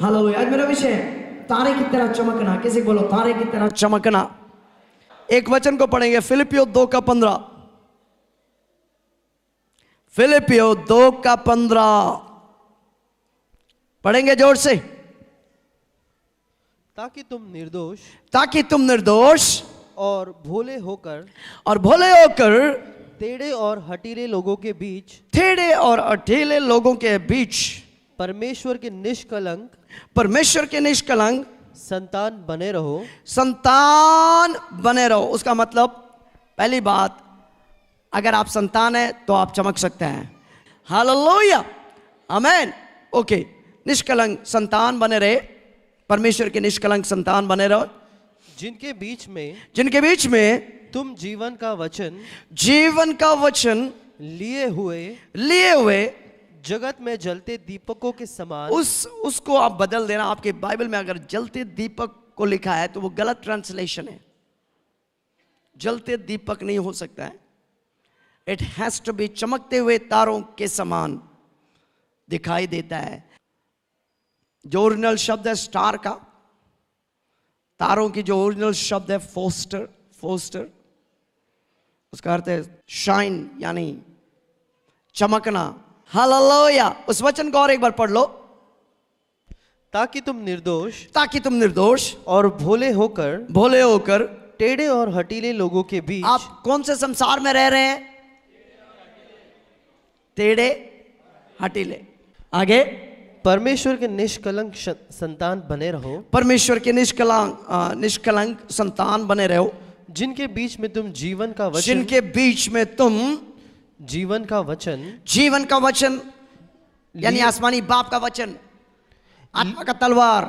Hallelujah. आज मेरा विषय है तारे की तरह चमकना। किसी बोलो तारे की तरह चमकना। एक वचन को पढ़ेंगे फिलिपियो 2:15। फिलिपियो 2:15 पढ़ेंगे जोर से। ताकि तुम निर्दोष और भोले होकर टेढ़े और हठीले लोगों के बीच परमेश्वर के निष्कलंक संतान बने रहो। उसका मतलब पहली बात, अगर आप संतान है तो आप चमक सकते हैं। हालेलुया, आमेन। ओके, निष्कलंक संतान बने रहे, परमेश्वर के निष्कलंक संतान बने रहो, जिनके बीच में तुम जीवन का वचन लिए हुए जगत में जलते दीपकों के समान। उसको आप बदल देना। आपके बाइबल में अगर जलते दीपक को लिखा है तो वो गलत ट्रांसलेशन है। जलते दीपक नहीं हो सकता है। इट हैज टू बी चमकते हुए तारों के समान दिखाई देता है। जो ओरिजिनल शब्द है स्टार का, तारों की जो ओरिजिनल शब्द है फोस्टर, उसका अर्थ है शाइन, यानी चमकना। हालेलुया। उस वचन को और एक बार पढ़ लो। ताकि तुम निर्दोष और भोले होकर टेढ़े और हठीले लोगों के बीच। आप कौन से संसार में रह रहे हैं? टेढ़े हठीले। आगे, परमेश्वर के निष्कलंक संतान बने रहो, जिनके बीच में तुम जीवन का वचन यानी आसमानी बाप का वचन, आत्मा का तलवार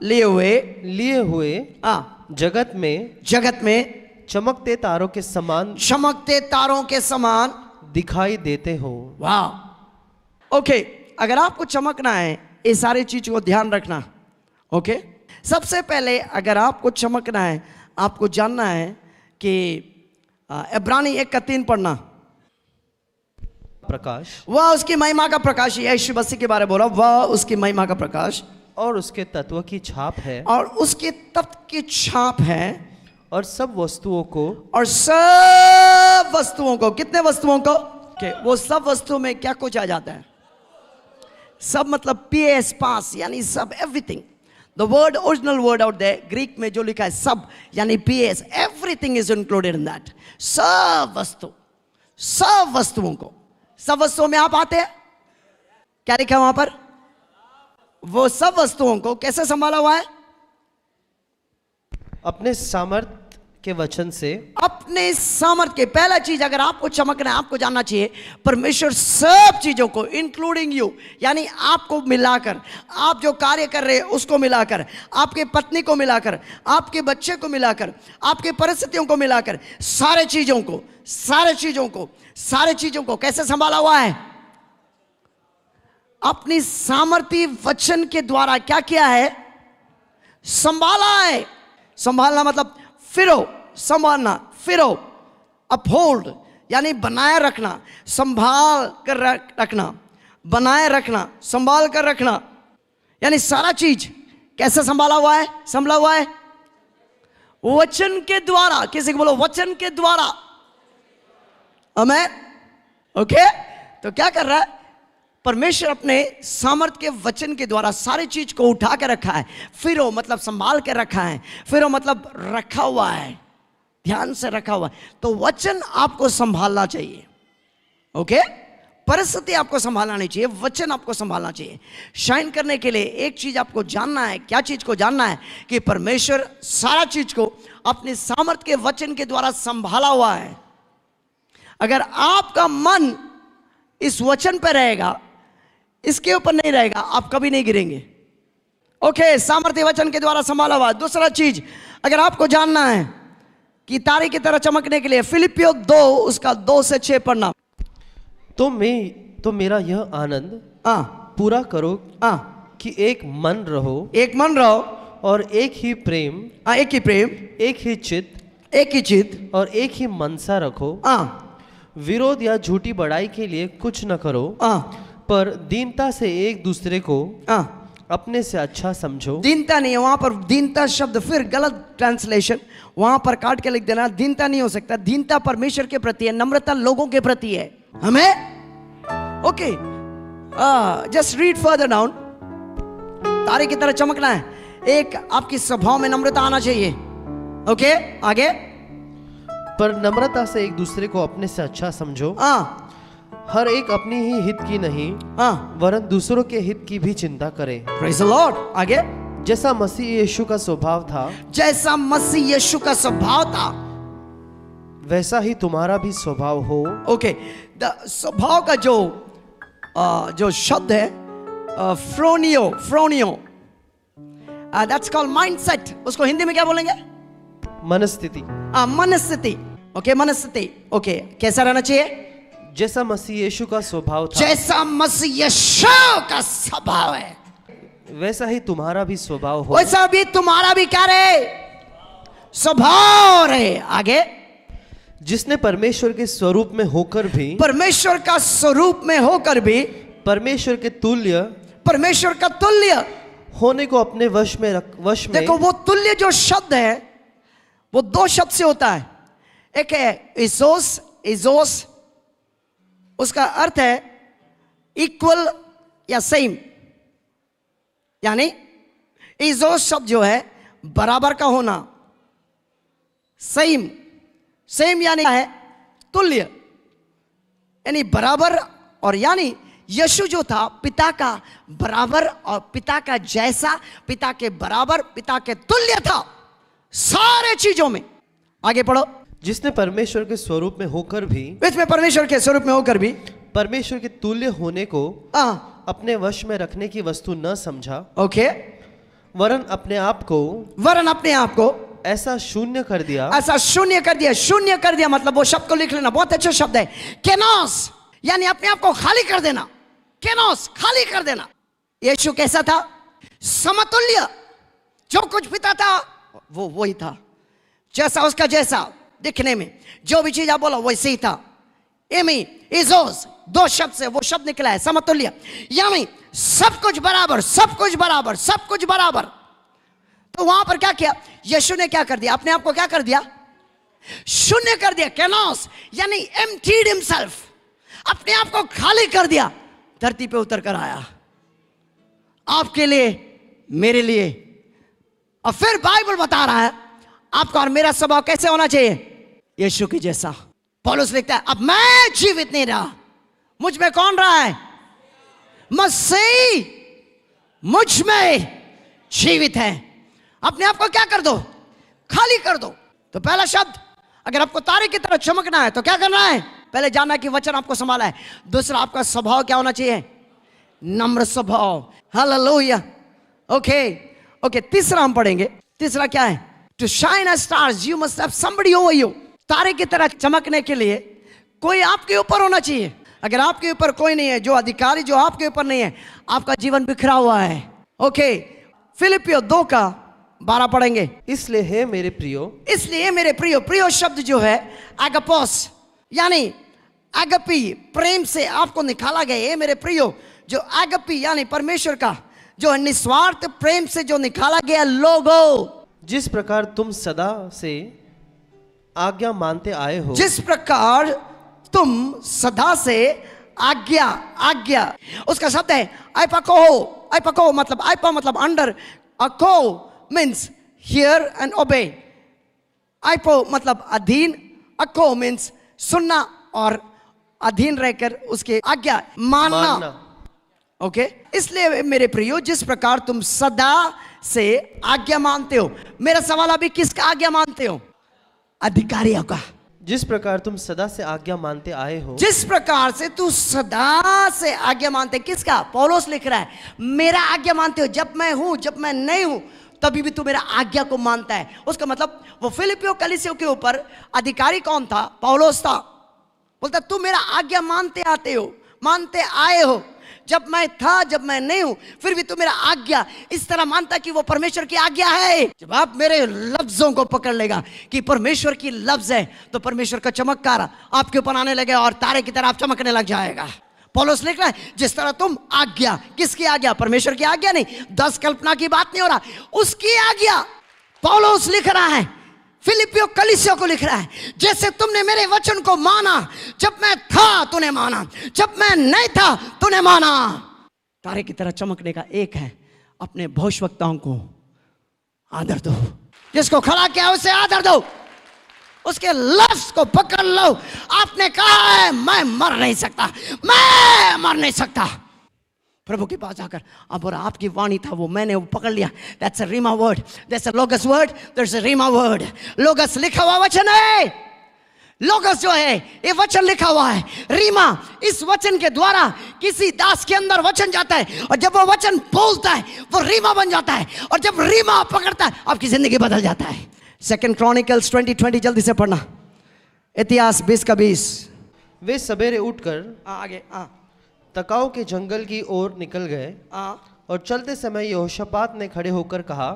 लिए हुए जगत में चमकते तारों के समान दिखाई देते हो। वाह। ओके, अगर आपको चमकना है ये सारी चीज को ध्यान रखना। ओके, सबसे पहले अगर आपको चमकना है, आपको जानना है कि इब्रानी 1:3 पढ़ना। प्रकाश, वह उसकी महिमा का प्रकाश, यीशु मसीह के बारे में बोला, वह उसकी महिमा का प्रकाश और उसके तत्व की छाप है, और सब वस्तुओं को कितने वस्तुओं को वो सब वस्तुओं में क्या कुछ आ जाता है? सब मतलब PS पास, यानी सब, everything. The word, original word out there Greek में जो लिखा है सब, यानी PS, everything is included in that. सब वस्तुओं में आप आते हैं। क्या लिखा है वहां पर? वो सब वस्तुओं को कैसे संभाला हुआ है? अपने सामर्थ के वचन से। अपने सामर्थ के। पहला चीज, अगर आपको चमकना है, आपको जानना चाहिए परमेश्वर सब चीजों को इंक्लूडिंग यू, यानी आपको मिलाकर, आप जो कार्य कर रहे हैं उसको मिलाकर, आपके पत्नी को मिलाकर, आपके बच्चे को मिलाकर, आपके परिस्थितियों को मिलाकर, सारे चीजों को कैसे संभाला हुआ है? अपनी सामर्थी वचन के द्वारा क्या किया है? संभाला है। संभालना मतलब संभालना, अपहोल्ड यानी बनाए रखना, संभाल कर रखना, बनाए रखना, संभाल कर रखना, यानी सारा चीज कैसे संभाला हुआ है? वचन के द्वारा। किसी को बोलो वचन के द्वारा। आमेन। ओके, तो क्या कर रहा है परमेश्वर? अपने सामर्थ्य के वचन के द्वारा सारी चीज को उठा के रखा है। फिरो मतलब संभाल के रखा है, फिरो मतलब रखा हुआ है, ध्यान से रखा हुआ है। तो वचन आपको संभालना चाहिए। ओके, परिस्थिति आपको संभालना नहीं चाहिए, वचन आपको संभालना चाहिए। शाइन करने के लिए एक चीज आपको जानना है। क्या चीज को जानना है? कि परमेश्वर सारा चीज को अपने सामर्थ्य के वचन के द्वारा संभाला हुआ है। अगर आपका मन इस वचन पर रहेगा, इसके ऊपर नहीं रहेगा, आप कभी नहीं गिरेंगे। ओके, सामर्थ्य वचन के द्वारा संभाला हुआ। दूसरा चीज, अगर आपको जानना है कि तारे की तरह चमकने के लिए, फिलिपियो 2 उसका 2 से 6 पढ़ना। तो मेरा यह आनंद पूरा करो कि एक मन रहो और एक ही प्रेम, एक ही चित्त और एक ही मनसा रखो। विरोध या झूठी बड़ाई के लिए कुछ न करो, पर दीनता से एक दूसरे को अपने से अच्छा समझो। दीनता नहीं है, वहां पर दीनता शब्द फिर गलत ट्रांसलेशन, वहां पर काट के लिख देना। दीनता नहीं हो सकता, दीनता परमेश्वर के प्रति है, नम्रता लोगों के प्रति है। हमें okay, just read further down. तारे की तरह चमकना है, एक आपकी स्वभाव में नम्रता आना चाहिए। ओके, आगे। पर नम्रता से एक दूसरे को अपने से अच्छा समझो, हाँ हर एक अपनी ही हित की नहीं हाँ, वरन दूसरों के हित की भी चिंता करे। Praise the Lord. आगे। जैसा मसीह यीशु का स्वभाव था जैसा मसीह यीशु का स्वभाव था वैसा ही तुम्हारा भी स्वभाव हो। ओके, स्वभाव का जो शब्द है फ्रोनियो, फ्रोनियो, दैट्स कॉल्ड माइंडसेट। उसको हिंदी में क्या बोलेंगे? मनस्थिति। मनस्थिति। ओके, मनस्थिति। ओके, कैसा रहना चाहिए? जैसा मसीह यीशु का स्वभाव था जैसा मसीह यीशु का स्वभाव है वैसा ही तुम्हारा भी स्वभाव हो। वैसा भी तुम्हारा भी क्या रहे? स्वभाव रहे। आगे। जिसने परमेश्वर के स्वरूप में होकर भी परमेश्वर का स्वरूप में होकर भी परमेश्वर के तुल्य परमेश्वर का तुल्य होने को अपने वश में देखो, वो तुल्य जो शब्द है वो दो शब्द से होता है। एक है इजोस, इजोस उसका अर्थ है इक्वल या सेम, यानी इजोस शब्द जो है बराबर का होना, सेम, सेम यानी है तुल्य, यानी बराबर। और यानी यीशु जो था पिता का बराबर और पिता का जैसा, पिता के बराबर, पिता के तुल्य था सारे चीजों में। आगे पढ़ो। जिसने परमेश्वर के स्वरूप में होकर भी इसमें परमेश्वर के स्वरूप में होकर भी परमेश्वर के तुल्य होने को अपने वश में रखने की वस्तु न समझा, ओके, वरन अपने आप को ऐसा शून्य कर दिया। ऐसा शून्य कर दिया। शून्य कर दिया मतलब वो शब्द को लिख लेना, बहुत अच्छा शब्द है, केनोस, यानी अपने आप को खाली कर देना। केनोस, खाली कर देना। यीशु कैसा था? समतुल्य, जो कुछ पिता था वो वही था, जैसा उसका जैसा दिखने में, जो भी चीज आप बोला वैसे ही था। एमी इजोस, दो शब्द से वो शब्द निकला है, समतुल्य, यानी सब कुछ बराबर, सब कुछ बराबर, सब कुछ बराबर। तो वहां पर क्या किया यीशु ने? क्या कर दिया? अपने आप को क्या कर दिया? शून्य कर दिया। केनोस यानी एम्प्टीड हिमसेल्फ, अपने आप को खाली कर दिया, धरती पे उतर कर आया आपके लिए, मेरे लिए। और फिर बाइबल बता रहा है आपका और मेरा स्वभाव कैसे होना चाहिए? यीशु के जैसा। पौलुस लिखता है अब मैं जीवित नहीं रहा, मुझ में कौन रहा है? मसीह मुझ में जीवित है। अपने आप को क्या कर दो? खाली कर दो। तो पहला शब्द, अगर आपको तारे की तरह चमकना है तो क्या करना है? पहले जानना कि वचन आपको संभाला है। दूसरा, आपका स्वभाव क्या होना चाहिए? नम्र स्वभाव। हालेलुया। ओके ओके, तीसरा हम पढ़ेंगे। तीसरा क्या है? To shine as stars you must have somebody over you. तारे की तरह चमकने के लिए कोई आपके ऊपर होना चाहिए। अगर आपके ऊपर कोई नहीं है, जो अधिकारी जो आपके ऊपर नहीं है, आपका जीवन बिखरा हुआ है। ओके, फिलिपियो 2:12 पढ़ेंगे। इसलिए हे मेरे प्रियो, इसलिए मेरे प्रियो, प्रियो शब्द जो है एगापोस, यानी एगपी, प्रेम से आपको निकाला गया। ये मेरे प्रियो, जो एगपी यानी परमेश्वर का जो निस्वार्थ प्रेम से जो निकाला गया लोगो, जिस प्रकार तुम सदा से आज्ञा मानते आए हो, जिस प्रकार तुम सदा से आज्ञा उसका शब्द है आइपाको। आइपाको मतलब, आइपा मतलब अंडर, अको मीन्स हियर एंड ओबे। आइपो मतलब अधीन, अको मीन्स सुनना और अधीन रहकर उसके आज्ञा मानना। ओके, इसलिए मेरे प्रियो, जिस प्रकार तुम सदा से आज्ञा मानते हो। मेरा सवाल अभी, किसका आज्ञा मानते हो? अधिकारियों का। जिस प्रकार तुम सदा से आज्ञा मानते आए हो, जिस प्रकार से तू सदा से आज्ञा मानते, किसका? पौलुस लिख रहा है, मेरा आज्ञा मानते हो। जब मैं हूं, जब मैं नहीं हूं, तभी भी तू मेरा आज्ञा को मानता है। उसका मतलब वो फिलिपियो कलीसिया के ऊपर अधिकारी कौन था? पौलुस था। बोलता तू मेरा आज्ञा मानते आते हो, मानते आए हो। जब मैं था, जब मैं नहीं हूं, फिर भी तू मेरा आज्ञा इस तरह मानता कि वो परमेश्वर की आज्ञा है। जब आप मेरे लफ्जों को पकड़ लेगा कि परमेश्वर की लफ्ज है, तो परमेश्वर का चमत्कार आपके ऊपर आने लगेगा और तारे की तरह आप चमकने लग जाएगा। पौलुस लिख रहा है जिस तरह तुम आज्ञा, किसकी आज्ञा? परमेश्वर की आज्ञा नहीं, 10 कल्पना की बात नहीं हो रहा, उसकी आज्ञा पौलुस लिख रहा है, फिलिपियो कलीसिया को लिख रहा है, जैसे तुमने मेरे वचन को माना, जब मैं था तूने माना, जब मैं नहीं था तूने माना। तारे की तरह चमकने का एक है, अपने भविष्यवक्ताओं को आदर दो, जिसको खड़ा किया उसे आदर दो, उसके लफ्ज को पकड़ लो। आपने कहा है मैं मर नहीं सकता, मैं मर नहीं सकता। प्रभु के पास जाकर अब और आपकी वाणी था वो मैंने वो पकड़ लिया। That's a rhema word, that's a logos word, that's a rhema word. Logos लिखा हुआ वचन है, लोगस जो है ये वचन लिखा हुआ है। रीमा इस वचन के द्वारा किसी दास के अंदर वचन जाता है, और जब वो वचन बोलता है वो रीमा बन जाता है, और जब रीमा पकड़ता है आपकी जिंदगी बदल जाता है। 2 क्रॉनिकल्स 20:20 जल्दी से पढ़ना, इतिहास 20 का 20। वे सवेरे उठकर आगे तकाओ के जंगल की ओर निकल गए, और चलते समय यहोशापात ने खड़े होकर कहा,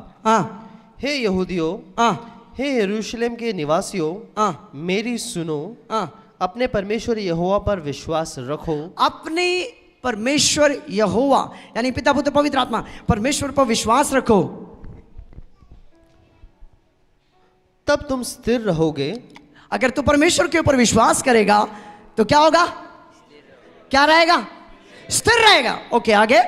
हे यहूदियों, हे यरूशलेम के निवासियों, मेरी सुनो, अपने परमेश्वर यहोवा पर विश्वास रखो। अपने परमेश्वर यहोवा यानी पिता पुत्र पवित्र आत्मा, परमेश्वर पर विश्वास रखो, तब तुम स्थिर रहोगे। अगर तू परमेश्वर के ऊपर विश्वास करेगा तो क्या होगा? क्या रहेगा? स्थिर रहेगा। ओके आगे।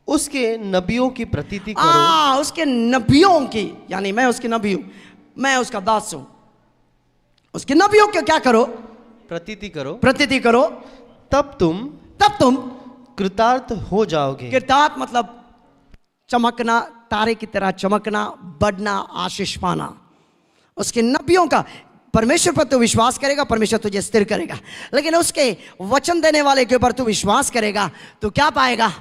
उसके नबियों की प्रतीति करो। उसके नबियों की, यानी मैं उसकी नबी हूं, मैं उसका दास हूं, उसके नबियों के क्या करो? प्रतीति करो, प्रतीति करो। तब तुम कृतार्थ हो जाओगे। कृतार्थ मतलब चमकना, तारे की तरह चमकना, बढ़ना, आशीष पाना। उसके नबियों का, परमेश्वर पर तू विश्वास करेगा, परमेश्वर तुझे स्थिर करेगा। लेकिन उसके वचन देने वाले के ऊपर तू विश्वास करेगा तो क्या पाएगा?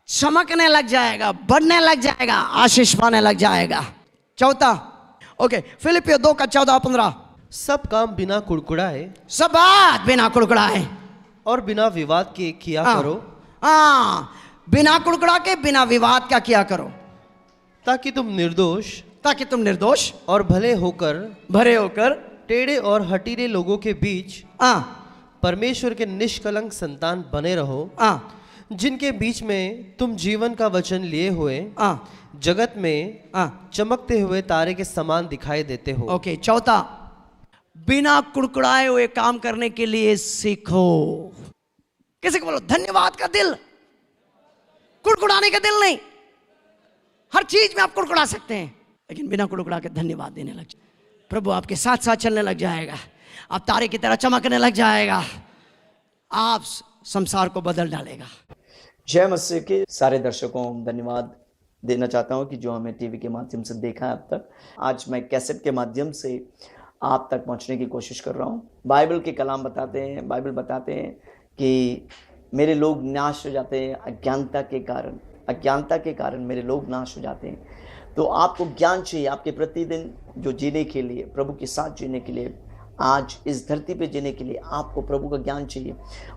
चमकने लग जाएगा, बढ़ने लग जाएगा, आशीष पाने लग जाएगा। चौथा, ओके, फिलिपियो 2 का 14-15। सब काम बिना कुड़कुड़ाए, सब बात बिना कुड़कुड़ाए और बिना विवाद के किया करो। बिना कुड़कुड़ा के, बिना विवाद का किया करो, ताकि तुम निर्दोष और भरे होकर टेढ़े और हटीले लोगों के बीच परमेश्वर के निष्कलंक संतान बने रहो, जिनके बीच में तुम जीवन का वचन लिए हुए जगत में चमकते हुए तारे के समान दिखाई देते हो। ओके, चौथा, बिना कुड़कुड़ाए हुए काम करने के लिए सीखो। किसी को बोलो धन्यवाद का दिल, कुड़कुड़ाने का दिल नहीं। हर चीज में आप कुड़कुड़ा सकते हैं, लेकिन बिना कुड़कुड़ा के धन्यवाद देने लग जाए, प्रभु आपके साथ साथ चलने लग जाएगा, आप तारे की तरह चमकने लग जाएगा, आप संसार को बदल डालेगा। जय मसीह के सारे दर्शकों को धन्यवाद देना चाहता हूं कि जो हमें टीवी के माध्यम से देखा है अब तक। आज मैं कैसेट के माध्यम से आप तक पहुंचने की कोशिश कर रहा हूं। बाइबल के कलाम बताते हैं, बाइबल बताते हैं कि मेरे लोग नाश हो जाते हैं अज्ञानता के कारण मेरे लोग नाश हो जाते हैं। तो आपको ज्ञान चाहिए आपके प्रतिदिन जो जीने के लिए, प्रभु के साथ जीने के लिए, आज इस धरती पे जीने के लिए आपको प्रभु का ज्ञान चाहिए।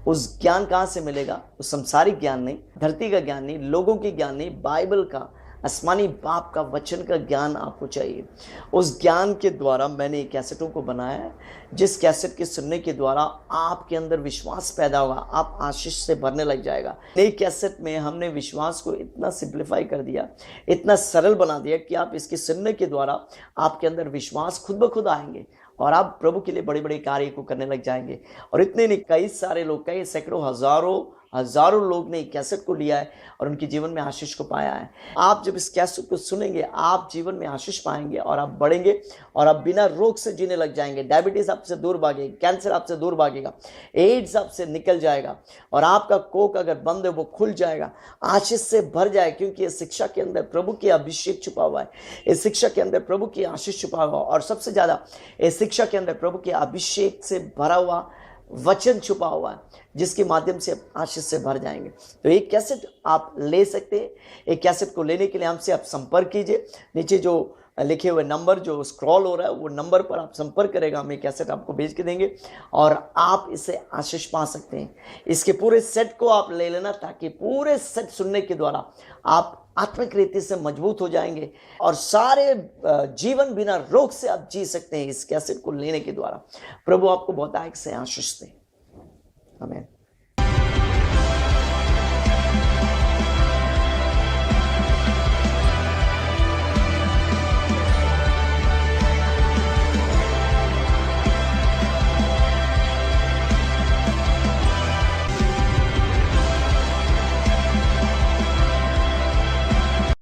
उस ज्ञान कहाँ से मिलेगा? उस संसारिक ज्ञान नहीं, धरती का ज्ञान नहीं, लोगों की ज्ञान नहीं, बाइबल का, आसमानी बाप का वचन का ज्ञान आपको चाहिए। उस ज्ञान के द्वारा मैंने कैसेटों को बनाया है, जिस कैसेट के सुनने के द्वारा आपके अंदर विश्वास पैदा होगा, आप आशीष से भरने लग जाएगा। नई कैसेट में हमने विश्वास को इतना सिंप्लीफाई कर दिया, इतना सरल बना दिया कि आप इसके सुनने के द्वारा आपके अंदर विश्वास खुद ब खुद आएंगे और आप प्रभु के लिए बड़े बड़े कार्य को करने लग जाएंगे। और इतने नहीं, कई सारे लोग, कई सैकड़ों हजारों लोग ने कैसेट को लिया है और उनके जीवन में आशीष को पाया है। आप जब इस कैसेट को सुनेंगे आप जीवन में आशीष पाएंगे और आप बढ़ेंगे और आप बिना रोग से जीने लग जाएंगे। डायबिटीज आपसे दूर भागेगी, कैंसर आपसे दूर भागेगा, एड्स आपसे निकल जाएगा और आपका कोक अगर बंद है वो खुल जाएगा, आशीष से भर जाए, क्योंकि इस शिक्षा के अंदर प्रभु की अभिषेक छुपा हुआ है, इस शिक्षा के अंदर प्रभु की आशीष छुपा हुआ और सबसे ज्यादा इस शिक्षा के अंदर प्रभु के अभिषेक से भरा हुआ वचन छुपा हुआ है, जिसके माध्यम से आप आशीष से भर जाएंगे। तो एक कैसेट आप ले सकते हैं। एक कैसेट को लेने के लिए हमसे आप संपर्क कीजिए। नीचे जो लिखे हुए नंबर जो स्क्रॉल हो रहा है वो नंबर पर आप संपर्क करेगा, हम एक कैसेट आपको भेज के देंगे और आप इससे आशीष पा सकते हैं। इसके पूरे सेट को आप ले लेना, ताकि पूरे सेट सुनने के द्वारा आप आत्मिक रीति से मजबूत हो जाएंगे और सारे जीवन बिना रोग से आप जी सकते हैं इस कैसेट को लेने के द्वारा। प्रभु आपको बहुत आयक से आशीष दे। आमीन।